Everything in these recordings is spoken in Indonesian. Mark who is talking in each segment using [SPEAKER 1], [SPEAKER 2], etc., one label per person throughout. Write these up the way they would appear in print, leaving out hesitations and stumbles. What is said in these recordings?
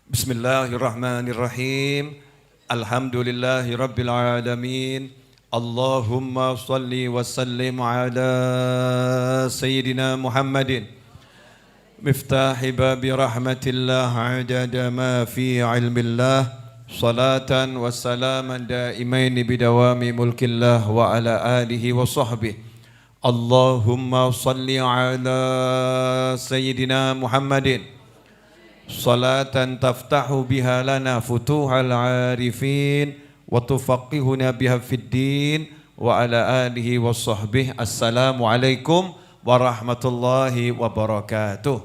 [SPEAKER 1] Bismillahirrahmanirrahim. Alhamdulillahi rabbil alamin. Allahumma salli wa sallim ala Sayyidina Muhammadin miftahi babi rahmatillah adada ma fi ilmillah salatan wa salaman daimaini bidawami mulkillah wa ala alihi wa sahbihi. Allahumma salli ala Sayyidina Muhammadin salatan taftahu biha lana futuhal arifin wa tufaqihuna biha fid din wa ala alihi wa sahbihi. Assalamualaikum warahmatullahi wabarakatuh.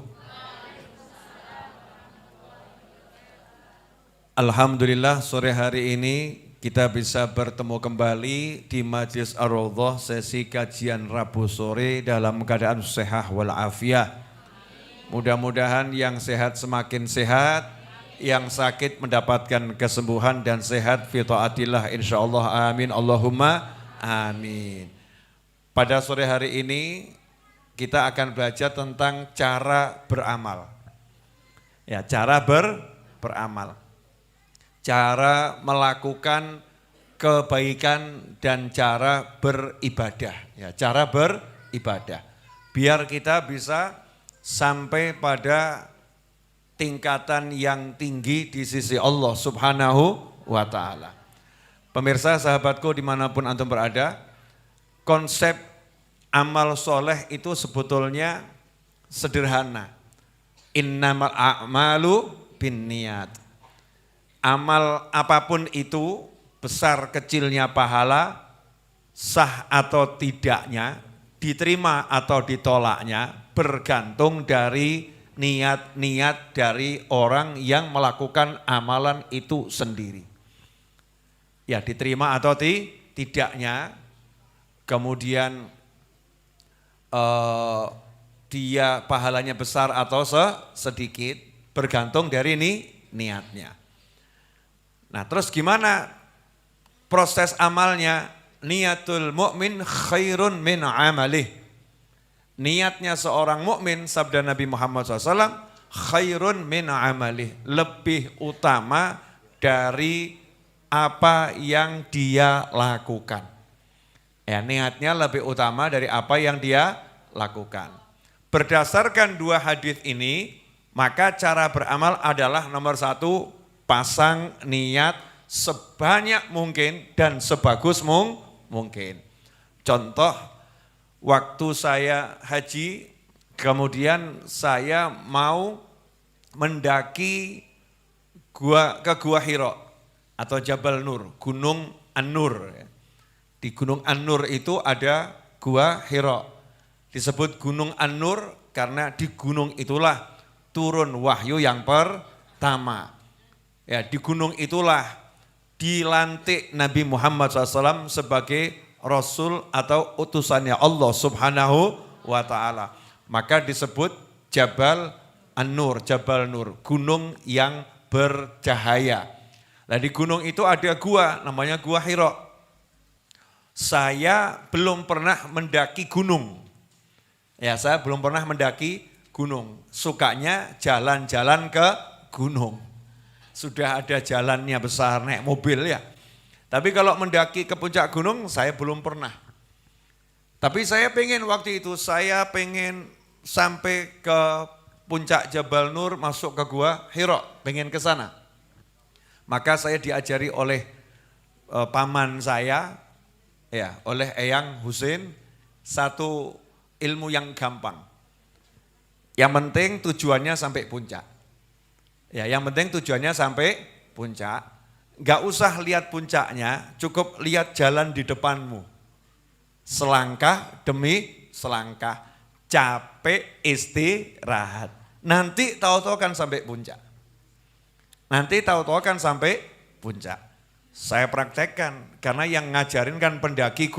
[SPEAKER 1] Alhamdulillah sore hari ini kita bisa bertemu kembali di Majlis Ar-Raudhah sesi kajian Rabu sore dalam keadaan sehat walafiat. Mudah-mudahan yang sehat semakin sehat, yang sakit mendapatkan kesembuhan dan sehat fi taatillah insyaallah, amin Allahumma amin. Pada sore hari ini kita akan belajar tentang cara beramal. Ya, cara beramal. Cara melakukan kebaikan dan cara beribadah. Ya, cara beribadah. Biar kita bisa sampai pada tingkatan yang tinggi di sisi Allah Subhanahu wa ta'ala. Pemirsa, sahabatku dimanapun antum berada, konsep amal soleh itu sebetulnya sederhana. Innamal a'malu binniyat. Amal apapun itu, besar kecilnya pahala, sah atau tidaknya, diterima atau ditolaknya, bergantung dari niat-niat dari orang yang melakukan amalan itu sendiri. Ya, diterima atau tidaknya, kemudian dia pahalanya besar atau sedikit, bergantung dari niatnya. Nah, terus gimana proses amalnya? Niatul mu'min khairun min amalih. Niatnya seorang mukmin, sabda Nabi Muhammad SAW, khairun min amalih, lebih utama dari apa yang dia lakukan. Ya, niatnya lebih utama dari apa yang dia lakukan. Berdasarkan dua hadis ini, maka cara beramal adalah nomor satu, pasang niat sebanyak mungkin dan sebagus mungkin. Contoh, waktu saya haji, kemudian saya mau mendaki ke Gua Hira atau Jabal Nur, Gunung An-Nur. Di Gunung An-Nur itu ada Gua Hira. Disebut Gunung An-Nur karena di gunung itulah turun wahyu yang pertama. Ya, di gunung itulah dilantik Nabi Muhammad SAW sebagai Rasul atau utusannya Allah Subhanahu wa ta'ala. Maka disebut Jabal An-Nur, Jabal Nur, gunung yang bercahaya. Nah, di gunung itu ada gua, namanya Gua Hira. Saya belum pernah mendaki gunung. Ya, saya belum pernah mendaki gunung. Sukanya jalan-jalan ke gunung. Sudah ada jalannya besar, naik mobil ya. Tapi kalau mendaki ke puncak gunung, saya belum pernah. Tapi saya pengen waktu itu, saya pengen sampai ke puncak Jabal Nur, masuk ke Gua Hira, pengen ke sana. Maka saya diajari oleh paman saya, ya, oleh Eyang Husin, satu ilmu yang gampang. Yang penting tujuannya sampai puncak. Ya, yang penting tujuannya sampai puncak. Enggak usah lihat puncaknya, cukup lihat jalan di depanmu. Selangkah demi selangkah, capek istirahat. Nanti tahu-tahu kan sampai puncak. Nanti tahu-tahu kan sampai puncak. Saya praktekkan, karena yang ngajarin kan pendaki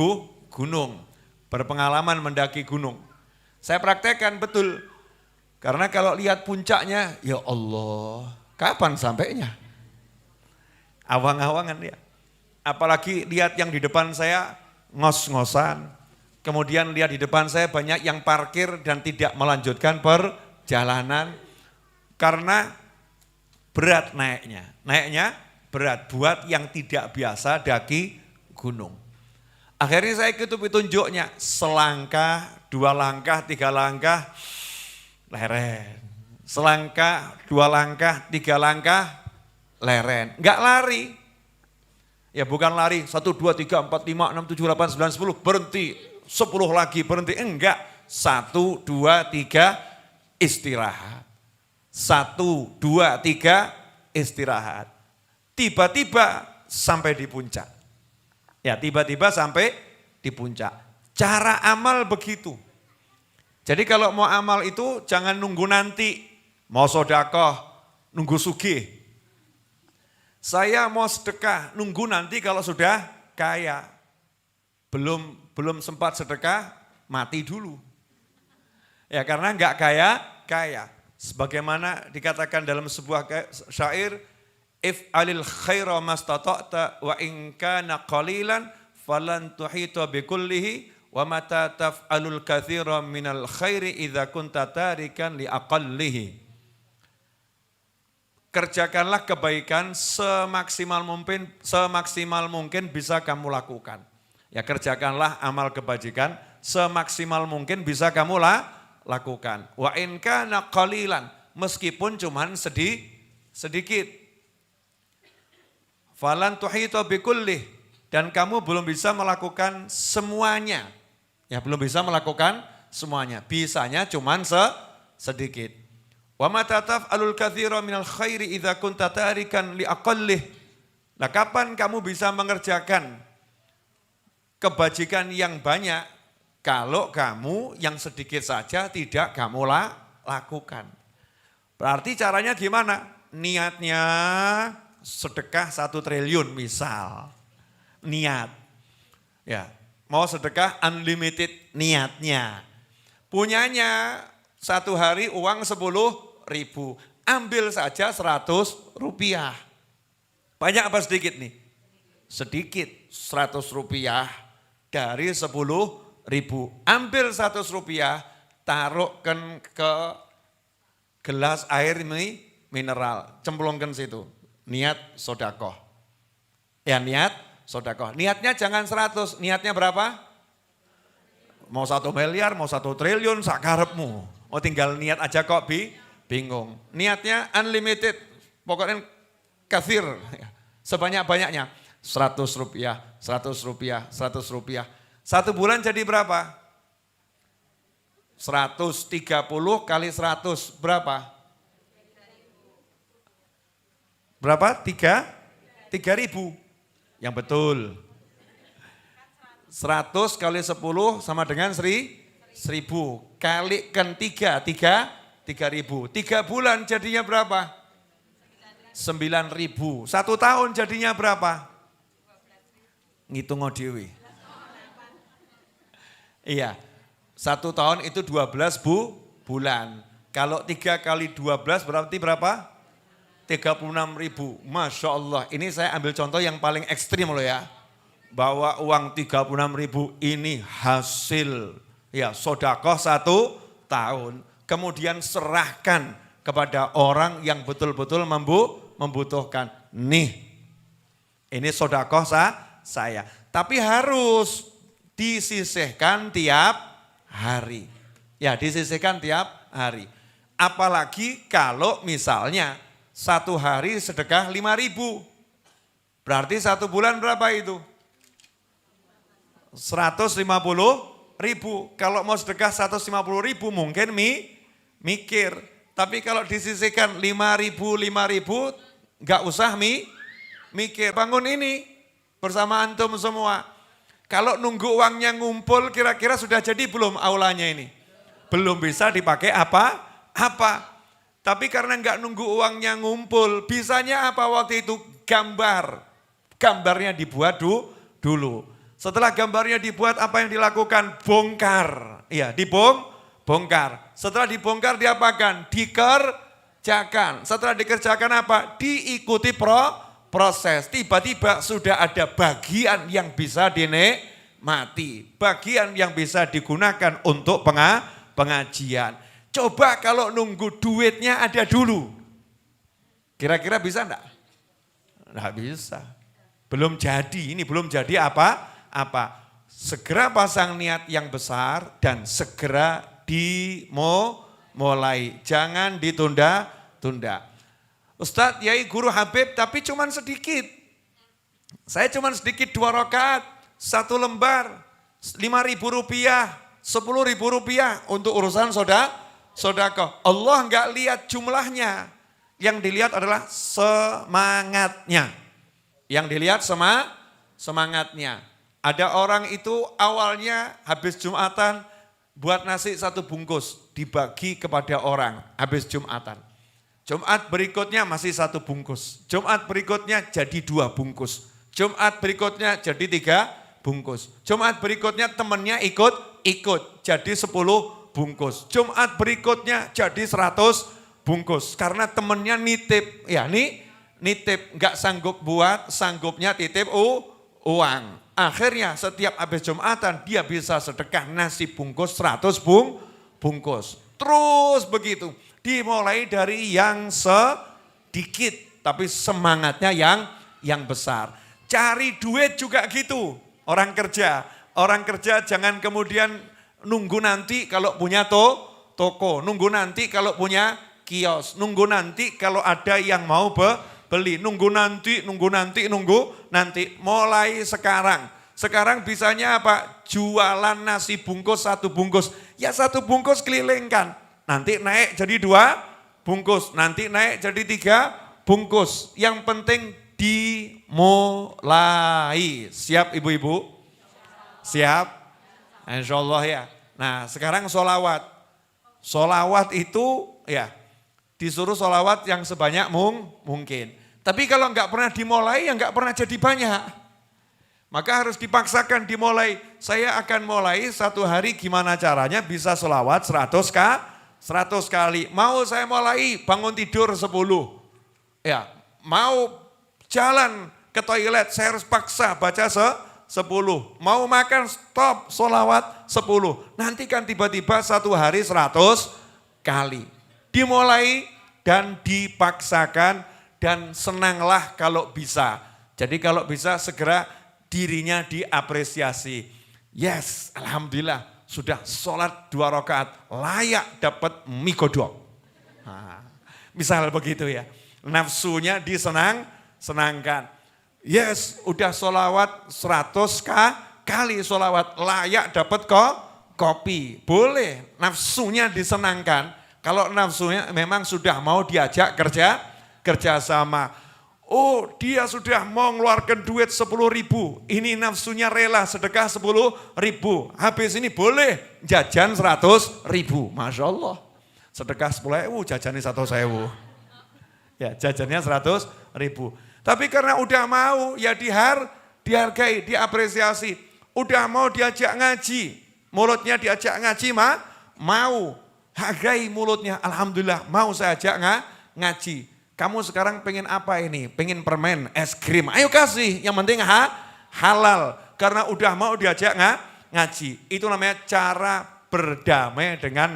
[SPEAKER 1] gunung. Berpengalaman mendaki gunung. Saya praktekkan betul. Karena kalau lihat puncaknya, ya Allah, kapan sampainya? Awang-awangan ya. Apalagi lihat yang di depan saya ngos-ngosan. Kemudian lihat di depan saya banyak yang parkir dan tidak melanjutkan perjalanan. Karena Berat naiknya berat buat yang tidak biasa daki gunung. Akhirnya saya ikuti petunjuknya, selangkah, 2 langkah, 3 langkah, leren. Selangkah, 2 langkah, 3 langkah, leren. Enggak lari. Ya bukan lari, 1, 2, 3, 4, 5, 6, 7, 8, 9, 10, berhenti. 10 lagi berhenti, enggak. 1, 2, 3, istirahat. 1, 2, 3, istirahat. Tiba-tiba sampai di puncak. Ya tiba-tiba sampai di puncak. Cara amal begitu. Jadi kalau mau amal itu jangan nunggu nanti. Mau sedekah, nunggu sugih. Saya mau sedekah, nunggu nanti kalau sudah kaya. Belum sempat sedekah, mati dulu. Ya karena enggak kaya. Sebagaimana dikatakan dalam sebuah syair, if'alil khaira mastata'ta wa in kana qalilan falan tuhita bikullihi wa mata taf'alul katsira minal khairi idza kunta tarikan li aqallihi. Kerjakanlah kebaikan semaksimal mungkin bisa kamu lakukan. Ya kerjakanlah amal kebajikan semaksimal mungkin bisa kamu lakukan. Wa in kana qalilan, meskipun cuman sedikit. Falan tuhita bikullih, dan kamu belum bisa melakukan semuanya. Ya belum bisa melakukan semuanya. Bisanya cuman sedikit. Wa ma tataf'alul katsira minal khairi idza kunta tarikan li aqallih. Nah, kapan kamu bisa mengerjakan kebajikan yang banyak kalau kamu yang sedikit saja tidak kamu lakukan? Berarti caranya gimana? Niatnya sedekah 1 triliun misal. Niat. Ya, mau sedekah unlimited niatnya. Punyanya 1 hari uang 10.000. Ambil saja 100 rupiah. Banyak apa sedikit nih? Sedikit. 100 rupiah dari 10.000. Ambil 100 rupiah, taruhkan ke gelas air ini mineral. Cemplungkan situ. Niat sodakoh. Ya niat sodakoh. Niatnya jangan 100, niatnya berapa? Mau 1 miliar, mau 1 triliun, sakarepmu. Mau tinggal niat aja kok bingung. Niatnya unlimited, pokoknya kathir. Sebanyak-banyaknya. 100 rupiah, 100 rupiah, 100 rupiah. 1 bulan jadi berapa? 130 kali 100, berapa? Berapa? 3.000. Yang betul. 100 kali 10 sama dengan 1.000. Kalikan 3.000. 3 bulan jadinya berapa? 9.000. 1 tahun jadinya berapa? Ngitung dhewe. Iya. 1 tahun itu 12 bulan. Kalau 3 kali 12 berarti berapa? 36.000. Masya Allah. Ini saya ambil contoh yang paling ekstrim loh ya. Bahwa uang 36.000 ini hasil ya sodakoh 1 tahun. Kemudian serahkan kepada orang yang betul-betul membutuhkan. Nih, ini sodakoh saya. Tapi harus disisihkan tiap hari. Ya disisihkan tiap hari. Apalagi kalau misalnya 1 hari sedekah 5.000. Berarti 1 bulan berapa itu? 150.000. Kalau mau sedekah 150.000 mungkin mikir. Tapi kalau disisihkan 5.000 enggak usah mikir. Bangun ini bersama antum semua. Kalau nunggu uangnya ngumpul kira-kira sudah jadi belum aulanya ini? Belum bisa dipakai apa? Tapi karena enggak nunggu uangnya ngumpul, bisanya apa waktu itu? Gambarnya dibuat dulu. Setelah gambarnya dibuat, apa yang dilakukan? Bongkar. Iya, bongkar. Setelah dibongkar diapakan? Dikerjakan. Setelah dikerjakan apa? Diikuti proses. Tiba-tiba sudah ada bagian yang bisa dinikmati. Bagian yang bisa digunakan untuk pengajian. Coba kalau nunggu duitnya ada dulu. Kira-kira bisa enggak? Enggak bisa. Belum jadi, ini belum jadi apa? Segera pasang niat yang besar dan segera dimulai. Jangan ditunda-tunda. Ustadz, Yai, Guru, Habib, tapi cuman sedikit. Saya cuman sedikit 2 rakaat, 1 lembar, 5.000 rupiah, 10.000 rupiah untuk urusan sodako. Allah enggak lihat jumlahnya. Yang dilihat adalah semangatnya. Yang dilihat semangatnya. Ada orang itu awalnya habis Jumatan buat nasi 1 bungkus dibagi kepada orang habis Jumatan. Jumat berikutnya masih 1 bungkus. Jumat berikutnya jadi 2 bungkus. Jumat berikutnya jadi 3 bungkus. Jumat berikutnya temannya ikut jadi 10 bungkus. Jumat berikutnya jadi 100 bungkus. Karena temannya nitip, ya nitip, nggak sanggup buat, sanggupnya titip uang. Akhirnya setiap habis Jumatan dia bisa sedekah nasi bungkus 100 bungkus. Terus begitu, dimulai dari yang sedikit tapi semangatnya yang besar. Cari duit juga gitu, orang kerja jangan kemudian nunggu nanti kalau punya toko, nunggu nanti kalau punya kios, nunggu nanti kalau ada yang mau beli, nunggu nanti, mulai sekarang. Sekarang bisanya apa? Jualan nasi bungkus 1 bungkus, ya 1 bungkus kelilingkan, nanti naik jadi 2 bungkus, nanti naik jadi 3 bungkus. Yang penting dimulai. Siap ibu-ibu? Siap? Insya Allah ya. Nah sekarang sholawat. Sholawat itu ya disuruh sholawat yang sebanyak mungkin. Tapi kalau enggak pernah dimulai ya enggak pernah jadi banyak. Maka harus dipaksakan dimulai. Saya akan mulai 1 hari gimana caranya bisa sholawat 100 kali. Mau saya mulai bangun tidur 10. Ya, mau jalan ke toilet saya harus paksa baca 10. Mau makan stop sholawat 10. Nanti kan tiba-tiba 1 hari 100 kali. Dimulai dan dipaksakan dan senanglah kalau bisa. Jadi kalau bisa segera dirinya diapresiasi. Yes, alhamdulillah sudah sholat 2 rakaat layak dapat mie godok. Nah, misal begitu ya. Nafsunya senangkan. Yes, udah sholawat 100 kali sholawat layak dapat kopi. Boleh, nafsunya disenangkan. Kalau nafsunya memang sudah mau diajak kerja sama. Oh dia sudah mau ngeluarkan duit 10.000. Ini nafsunya rela sedekah 10.000. Habis ini boleh jajan 100.000. Masya Allah. Sedekah 10.000 jajannya 100.000. Ya jajannya 100.000. Tapi karena udah mau ya dihargai, diapresiasi. Udah mau diajak ngaji. Mulutnya diajak ngaji mau. Hargai mulutnya. Alhamdulillah mau saya ajak ngaji. Kamu sekarang pengen apa ini? Pengen permen, es krim. Ayo kasih. Yang penting halal. Karena udah mau diajak ngaji. Itu namanya cara berdamai dengan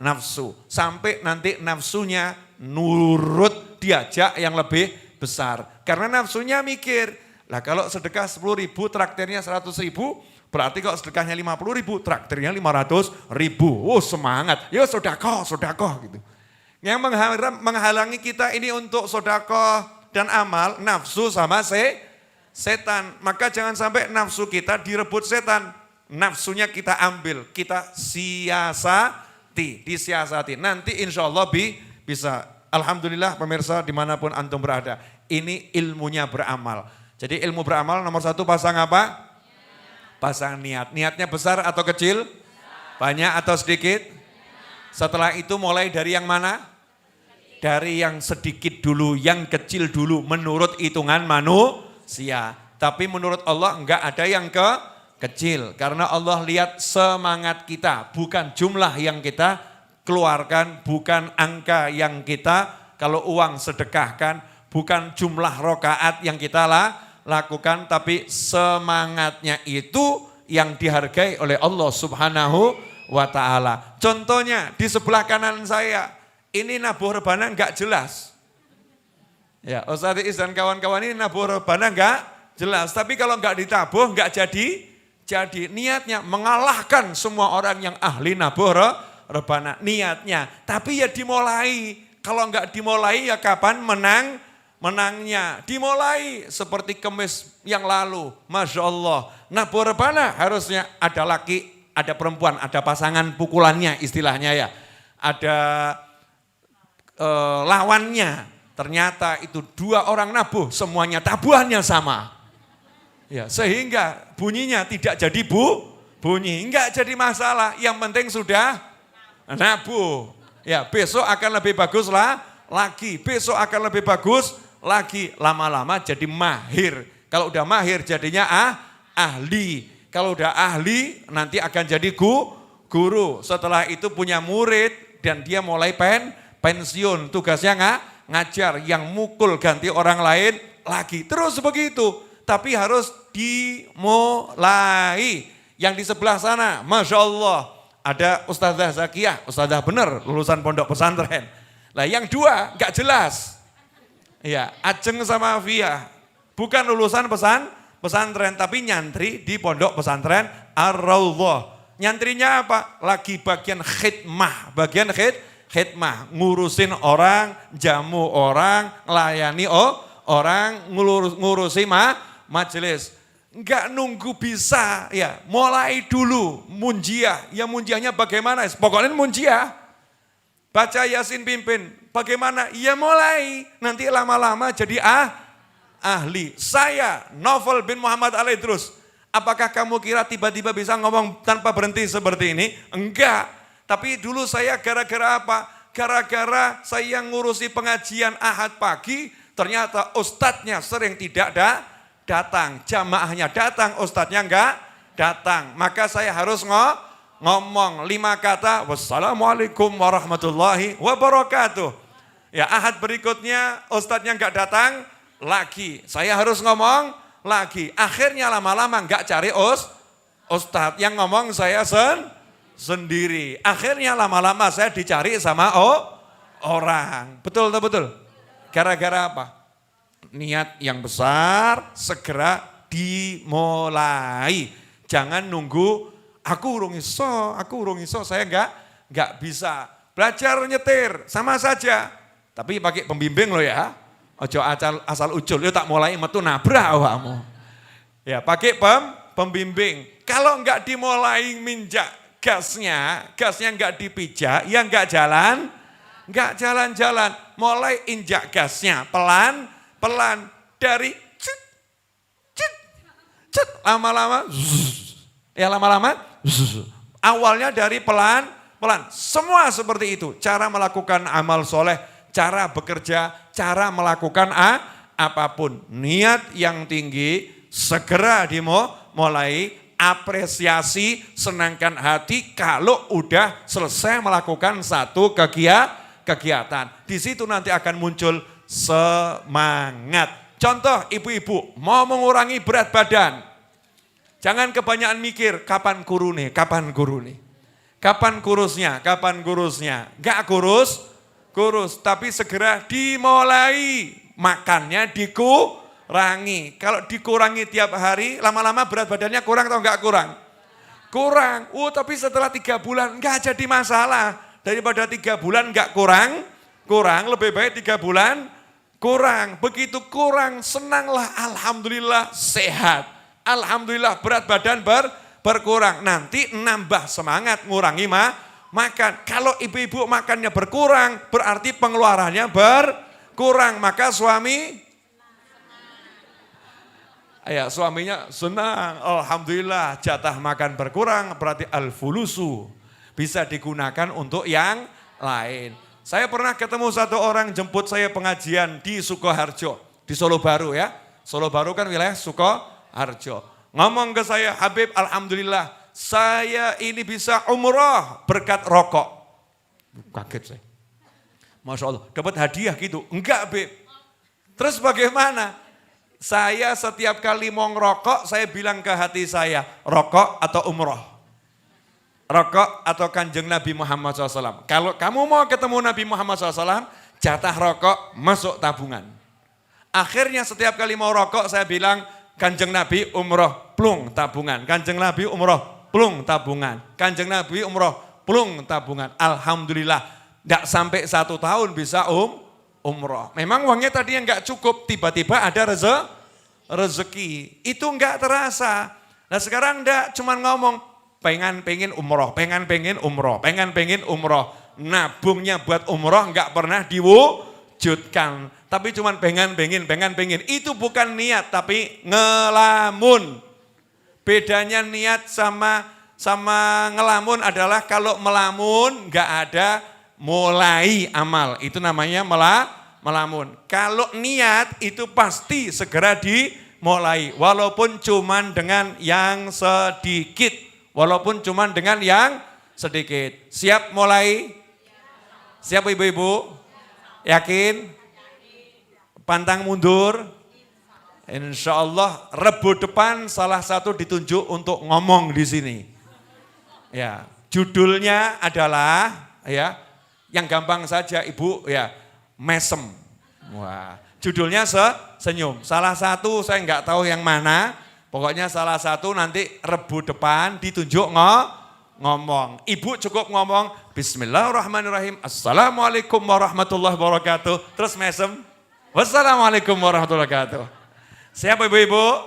[SPEAKER 1] nafsu. Sampai nanti nafsunya nurut diajak yang lebih besar. Karena nafsunya mikir, lah kalau sedekah 10.000 traktirnya 100.000, berarti kalau sedekahnya 50.000 traktirnya 500.000. Oh semangat, ya sodakoh gitu. Yang menghalangi kita ini untuk sodakoh dan amal, nafsu sama setan. Maka jangan sampai nafsu kita direbut setan. Nafsunya kita ambil, kita disiasati. Nanti insya Allah bisa. Alhamdulillah pemirsa dimanapun antum berada. Ini ilmunya beramal. Jadi ilmu beramal nomor 1 pasang apa? Pasang niat. Niatnya besar atau kecil? Banyak atau sedikit? Setelah itu mulai dari yang mana? Dari yang sedikit dulu, yang kecil dulu menurut hitungan manusia. Tapi menurut Allah enggak ada yang kecil. Karena Allah lihat semangat kita, bukan jumlah yang kita keluarkan, bukan angka yang kita kalau uang sedekahkan, bukan jumlah rokaat yang kita lakukan, tapi semangatnya itu yang dihargai oleh Allah Subhanahu wa ta'ala. Contohnya di sebelah kanan saya, ini nabuh rebana enggak jelas. Ya, Ustadz Is dan kawan-kawan ini nabuh rebana enggak jelas. Tapi kalau enggak ditabuh enggak jadi niatnya mengalahkan semua orang yang ahli nabuh rebana. Niatnya. Tapi ya dimulai. Kalau enggak dimulai ya kapan menangnya. Dimulai seperti Kemis yang lalu. Masya Allah. Nabuh rebana harusnya ada laki, ada perempuan, ada pasangan pukulannya istilahnya ya. Ada lawannya. Ternyata itu 2 orang nabuh, semuanya tabuhannya sama. Ya, sehingga bunyinya tidak jadi bunyi, enggak jadi masalah. Yang penting sudah nabuh. Ya, besok akan lebih bagus lagi, besok akan lebih bagus lagi. Lama-lama jadi mahir. Kalau udah mahir jadinya ahli. Kalau udah ahli nanti akan jadi guru. Setelah itu punya murid dan dia mulai pensiun. Tugasnya ngajar, yang mukul ganti orang lain lagi. Terus begitu, tapi harus dimulai. Yang di sebelah sana, Masya Allah, ada Ustadzah Zakiyah, Ustadzah bener, lulusan pondok pesantren. Lah yang 2 gak jelas. Ya, Ajeng sama Afia, bukan lulusan pesantren, tapi nyantri di pondok pesantren Ar-Raudhah. Nyantrinya apa? Lagi bagian khidmah, khidmah, ngurusin orang, jamu orang, layani orang, ngurusi majelis. Enggak nunggu bisa, ya mulai dulu munjiah. Ya munjiahnya bagaimana? Pokoknya munjiah. Baca Yasin pimpin, bagaimana? Ya mulai, nanti lama-lama jadi ahli. Saya, Novel bin Muhammad Al-Idrus, apakah kamu kira tiba-tiba bisa ngomong tanpa berhenti seperti ini? Enggak. Tapi dulu saya gara-gara apa? Gara-gara saya ngurusi pengajian Ahad pagi, ternyata ustadznya sering tidak datang. Jamaahnya datang, ustadznya enggak datang. Maka saya harus ngomong 5 kata, wassalamualaikum warahmatullahi wabarakatuh. Ya, Ahad berikutnya ustadznya enggak datang lagi. Saya harus ngomong lagi. Akhirnya lama-lama enggak cari ustadz. Yang ngomong saya sendiri. Akhirnya lama-lama saya dicari sama orang. Betul. Gara-gara apa? Niat yang besar segera dimulai. Jangan nunggu aku urung iso, saya enggak bisa. Belajar nyetir sama saja. Tapi pakai pembimbing lo ya. Ojo asal ucul, yo tak mulai metu nabrak awakmu. Ya, pakai pembimbing. Kalau enggak dimulai minjak gasnya enggak dipijak, ya enggak jalan-jalan. Mulai injak gasnya pelan dari cet, lama-lama, awalnya dari pelan, semua seperti itu. Cara melakukan amal soleh, cara bekerja, cara melakukan apapun. Niat yang tinggi, segera dimulai. Apresiasi, senangkan hati kalau udah selesai melakukan satu kegiatan. Di situ nanti akan muncul semangat. Contoh ibu-ibu mau mengurangi berat badan. Jangan kebanyakan mikir kapan kurusnya. Kapan kurusnya. Gak kurus, tapi segera dimulai. Makannya dikurangi. Kalau dikurangi tiap hari, lama-lama berat badannya kurang atau enggak kurang? Kurang. Tapi setelah 3 bulan enggak jadi masalah. Daripada 3 bulan enggak kurang, lebih baik 3 bulan kurang. Begitu kurang, senanglah, alhamdulillah sehat. Alhamdulillah berat badan berkurang. Nanti nambah semangat ngurangi makan. Kalau ibu-ibu makannya berkurang, berarti pengeluarannya berkurang. Maka suaminya senang, alhamdulillah jatah makan berkurang, berarti al-fulusu bisa digunakan untuk yang lain. Saya pernah ketemu satu orang jemput saya pengajian di Sukoharjo, di Solo Baru ya. Solo Baru kan wilayah Sukoharjo. Ngomong ke saya, Habib alhamdulillah saya ini bisa umroh berkat rokok. Kaget saya. Masya Allah, dapat hadiah gitu. Enggak Beb. Terus bagaimana? Saya setiap kali mau ngerokok, saya bilang ke hati saya, rokok atau umroh? Rokok atau kanjeng Nabi Muhammad SAW? Kalau kamu mau ketemu Nabi Muhammad SAW, jatah rokok masuk tabungan. Akhirnya setiap kali mau rokok saya bilang, Kanjeng Nabi umroh, plung tabungan. Kanjeng Nabi umroh, plung tabungan. Kanjeng Nabi umroh, plung tabungan. Alhamdulillah, tidak sampai 1 tahun bisa umroh. Memang uangnya tadi yang nggak cukup, tiba-tiba ada rezeki. Itu nggak terasa. Nah sekarang enggak, cuman ngomong, pengen umroh, pengen umroh. Nabungnya buat umroh nggak pernah diwujudkan. Tapi cuman pengen. Itu bukan niat, tapi ngelamun. Bedanya niat sama ngelamun adalah kalau melamun nggak ada mulai amal. Itu namanya melamun. Kalau niat itu pasti segera dimulai. Walaupun cuman dengan yang sedikit. Siap mulai? Siap ibu-ibu? Yakin? Pantang mundur? Insya Allah Rebu depan salah satu ditunjuk untuk ngomong di sini. Ya, judulnya adalah ya, yang gampang saja ibu ya, mesem. Wah, judulnya senyum. Salah satu saya nggak tahu yang mana. Pokoknya salah satu nanti Rebu depan ditunjuk ngomong. Ibu cukup ngomong Bismillahirrahmanirrahim. Assalamualaikum warahmatullahi wabarakatuh. Terus mesem. Wassalamualaikum warahmatullahi wabarakatuh. Siap ibu-ibu?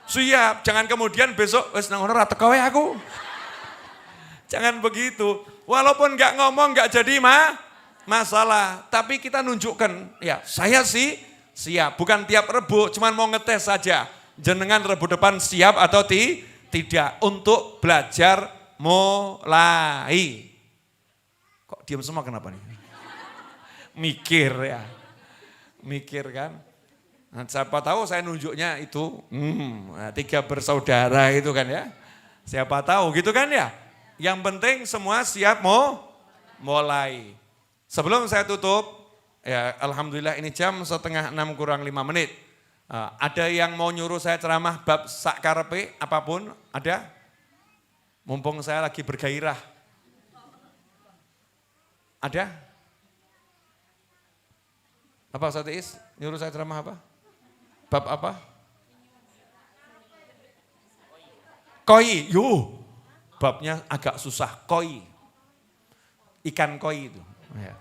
[SPEAKER 1] Siap. Jangan kemudian besok wis nang ngono ra teko aku. Jangan begitu. Walaupun nggak ngomong nggak jadi masalah, tapi kita nunjukkan ya saya sih siap. Bukan tiap Rebu, cuman mau ngetes saja. Jenengan Rebu depan siap atau tidak untuk belajar mulai. Kok diam semua kenapa nih? Mikir ya. Mikir kan. Nah, siapa tahu saya nunjuknya itu 3 bersaudara itu kan ya. Siapa tahu gitu kan ya. Yang penting semua siap mulai. Sebelum saya tutup, ya alhamdulillah ini jam 5:30 kurang 5 menit. Ada yang mau nyuruh saya ceramah bab sakarepe apapun, ada? Mumpung saya lagi bergairah. Ada? Apa Ustaz Is? Nyuruh saya ceramah apa? Bab apa? Koi, babnya agak susah, koi. Ikan koi itu. Ya.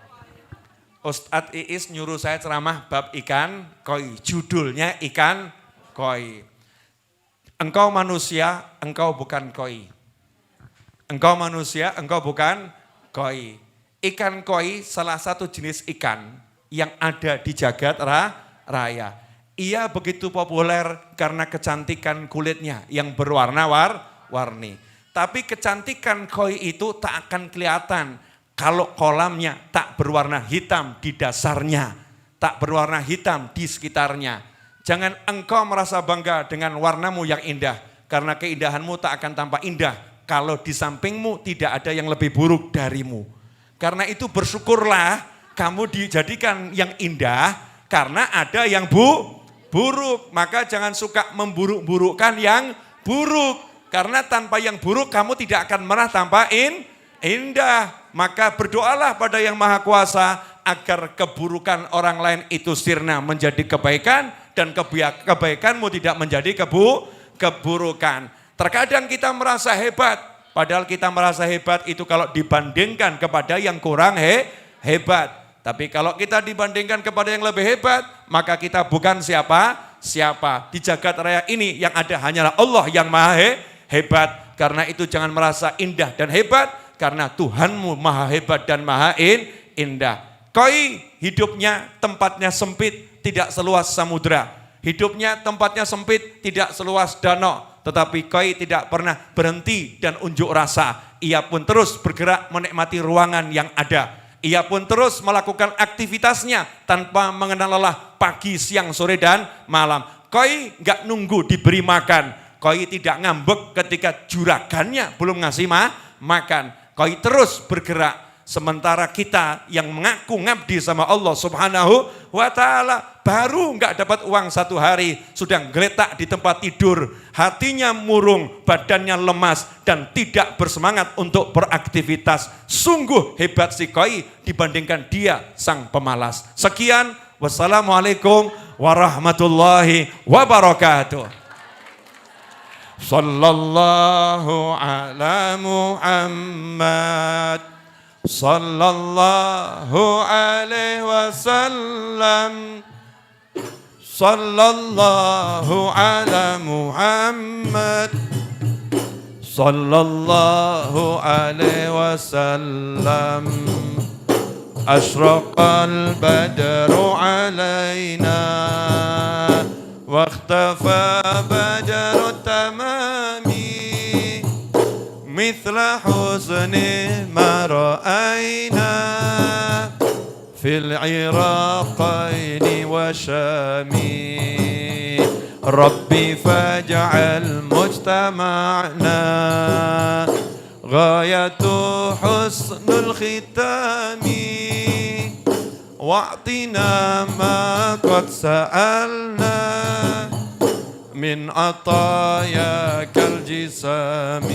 [SPEAKER 1] Ustadz Iis nyuruh saya ceramah bab ikan koi. Judulnya ikan koi. Engkau manusia, engkau bukan koi. Engkau manusia, engkau bukan koi. Ikan koi salah satu jenis ikan yang ada di jagat raya. Ia begitu populer karena kecantikan kulitnya yang berwarna-warni. Tapi kecantikan koi itu tak akan kelihatan kalau kolamnya tak berwarna hitam di dasarnya, tak berwarna hitam di sekitarnya. Jangan engkau merasa bangga dengan warnamu yang indah, karena keindahanmu tak akan tampak indah kalau di sampingmu tidak ada yang lebih buruk darimu. Karena itu bersyukurlah kamu dijadikan yang indah karena ada yang buruk. Maka jangan suka memburuk-burukkan yang buruk. Karena tanpa yang buruk kamu tidak akan pernah tampak indah. Maka berdoalah pada Yang Maha Kuasa agar keburukan orang lain itu sirna menjadi kebaikan dan kebaikanmu tidak menjadi keburukan. Terkadang kita merasa hebat, padahal kita merasa hebat itu kalau dibandingkan kepada yang kurang hebat. Tapi kalau kita dibandingkan kepada yang lebih hebat, maka kita bukan siapa. Di jagat raya ini yang ada hanyalah Allah yang maha hebat. Karena itu jangan merasa indah dan hebat, karena Tuhanmu maha hebat dan maha indah. Koi hidupnya tempatnya sempit, tidak seluas samudra. Hidupnya tempatnya sempit, tidak seluas danau. Tetapi koi tidak pernah berhenti dan unjuk rasa. Ia pun terus bergerak menikmati ruangan yang ada. Ia pun terus melakukan aktivitasnya tanpa mengenal lelah pagi, siang, sore, dan malam. Koi nggak nunggu diberi makan. Koi tidak ngambek ketika juragannya belum ngasih makan. Koi terus bergerak. Sementara kita yang mengaku ngabdi sama Allah Subhanahu wa Ta'ala baru nggak dapat uang 1 hari, sudah geletak di tempat tidur, hatinya murung, badannya lemas dan tidak bersemangat untuk beraktivitas. Sungguh hebat si koi dibandingkan dia sang pemalas. Sekian, Wassalamualaikum warahmatullahi wabarakatuh. Sallallahu ala Muhammad, sallallahu alaihi wasallam, sallallahu ala Muhammad, sallallahu alaihi wasallam. Ashraqal badru alaina واختفى بدر التمام مثل حسنه ما رأينا في العراقين وشام. ربي فاجعل مجتمعنا غاية حسن الختام واعطنا ما قد سألنا من عطاياك الجسام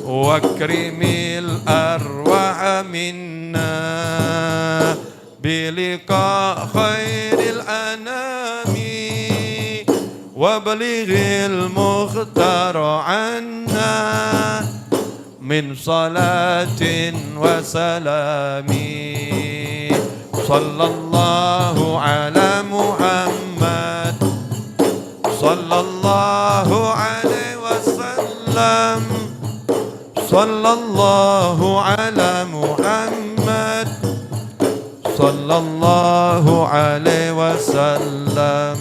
[SPEAKER 1] واكرم الأرواح منا بلقاء خير الأنام وابلغ المختار عنا من صلاة وسلام. صلى الله على محمد، صلى الله عليه وسلم، صلى الله على محمد، صلى الله عليه وسلم.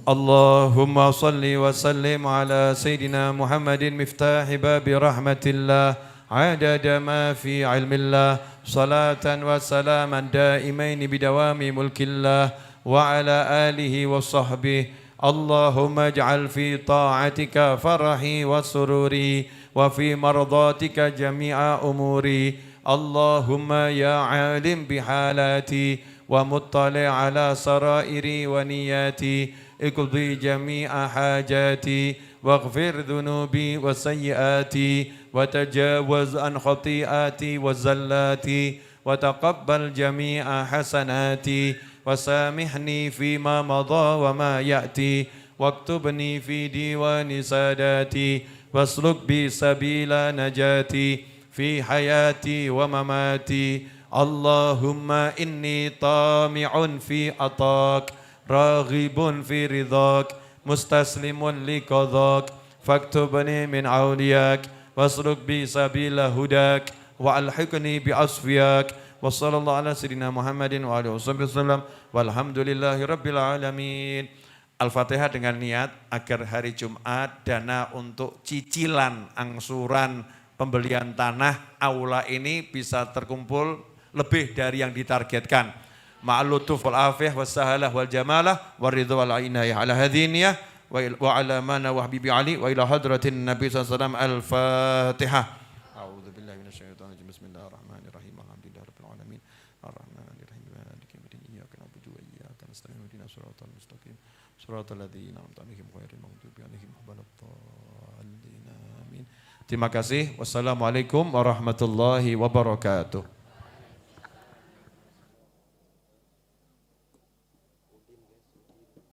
[SPEAKER 1] اللهم صل وسلم على سيدنا محمد مفتاح باب رحمة الله عدد ما في علم الله صلاة وسلاما دائمين بدوام ملك الله وعلى آله وصحبه. اللهم اجعل في طاعتك فرحي وسروري وفي مرضاتك جميع أموري. اللهم يا عالم بحالاتي ومطلع على سرائري ونياتي اقضي جميع حاجاتي واغفر ذنوبي وسيئاتي وتجاوز عن خطيئاتي وزلاتي وتقبل جميع حسناتي وسامحني فيما مضى وما يأتي واكتبني في ديوان ساداتي واسلك بي سبيل نجاتي في حياتي ومماتي. اللهم إني طامع في عطاك راغب في رضاك مستسلم لقضاك فاكتبني من أولياك واسلك بي سبيل هداك وألحقني بأصفياك. وصلى الله على سيدنا محمد وآله وسلم walhamdulillahi rabbil alamin. Al-Fatihah dengan niat agar hari Jumat dana untuk cicilan angsuran pembelian tanah aula ini bisa terkumpul lebih dari yang ditargetkan. Ma'al lutuf wal afiyah was sahalah wal jamalah wal ridha wal inayah ala hadhiniyah wa ala mana wa habibi ali wa ila hadratin nabi sallallahu alaihi wasallam. Al-Fatihah. A'udzu billahi minasyaitonir rajim. Bismillahirrahmanirrahim. Alhamdulillahirabbil alamin. Arrahmanirrahim. Maliki yaumiddin. Iyyaka na'budu wa iyyaka nasta'in. Ihdinas siratal mustaqim. Siratal ladzina an'amta 'alaihim ghairil maghdubi 'alaihim waladdallin. Amin. Terima kasih. Wassalamualaikum warahmatullahi wabarakatuh.